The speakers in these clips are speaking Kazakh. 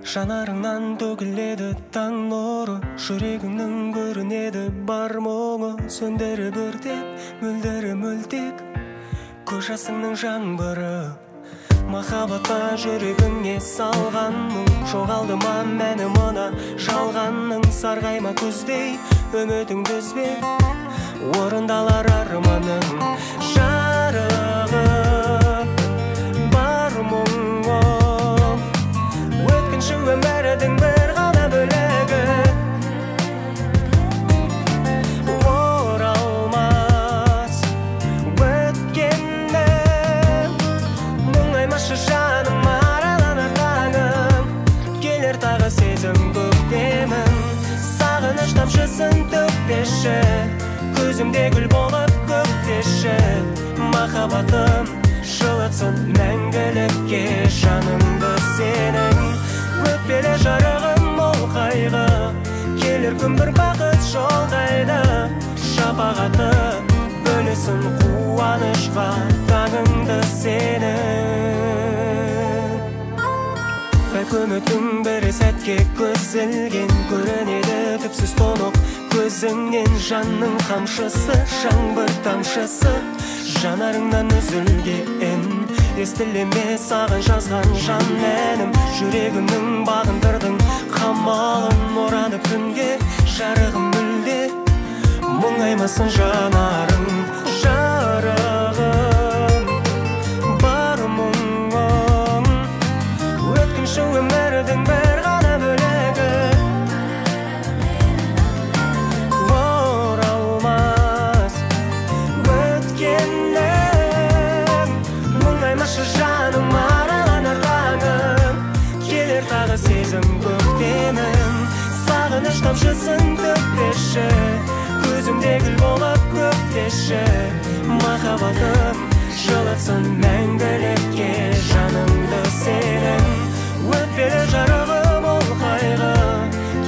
Жанарыңнан төгіледі таң нұры, жүрегіңнің көрінеді бар мұңы. Сөндірі біртек, мөлдірі мөлтек, көз жасыңның жаңбыры. Махаббатта жүрегіңе салған мұң, жоғалды ма мәні мына жалғанның. Сарғайма көздей үмітіңді үзбе, орындалар арманың. Жарығым бар мұңым, өткінші өмірдің бір ғана бөлігі. Оралмас өткеннің, мұңаймашы жаным, араланар таңым. Келер тағы сезім көктемім, сағыныш тамшысын төкпеші, көзімде гүл болып көктеші. Махаббатым жылытсын мәңгілікке жаныңды сенің. Өтпелі жарығым мол қайғы, келер күн бір бақыт жолдайды. Шапағаты бөлесін қуанышқа таңыңды сенің. Бәк үмітің бір сәтке көзілген, көрінеді түпсіз тұнық көзіңнен. жанның қамшысы, жаңбыр тамшысы, жанарыңнан үзілген. Естілеме саған жазған жан әнім, жүрегімнің бағындырдың қамалын. Оранып күнге жарығым мүлде, мұңаймасын жанарың. Жарығым бар мұңым, өткінші өмірдің бір ғана бөлігі. Оралмас өткеннің, мұңаймашы жаным, араланар таңым. Келер тағы сезім көктемім, сағыныш тамшысын төкпеші, көзімде гүл болып көктеші. Махаббатым жылытсын мәңгілікке жаныңды сенің. Өтпелі жарығым ол қайғы,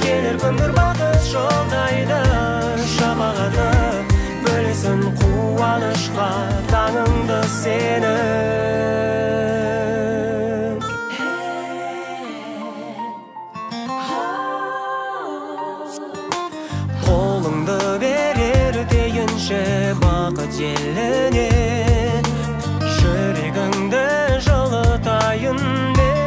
келер күн бір бақыт жолдайды. Шапағаты бөлесін қуанышқа таңыңды сенің. Қолыңды берер дейінші бақыт еліне, жүрегіңді жылытайын мен.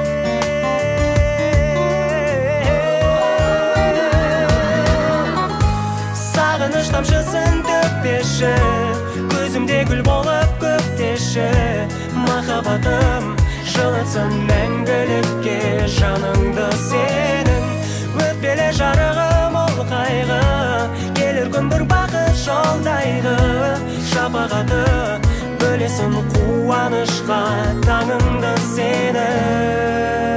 Сағыныш тамшысын төкпеші, көзімде гүл болып көктеші. Махаббатым жылытсын мәңгілікке жаныңды сенің. Өтпелі жарығым ол қайғы, келер күн бір бақыт жолдайды. Шапағаты бөлесін қуанышқа таңыңды сенің.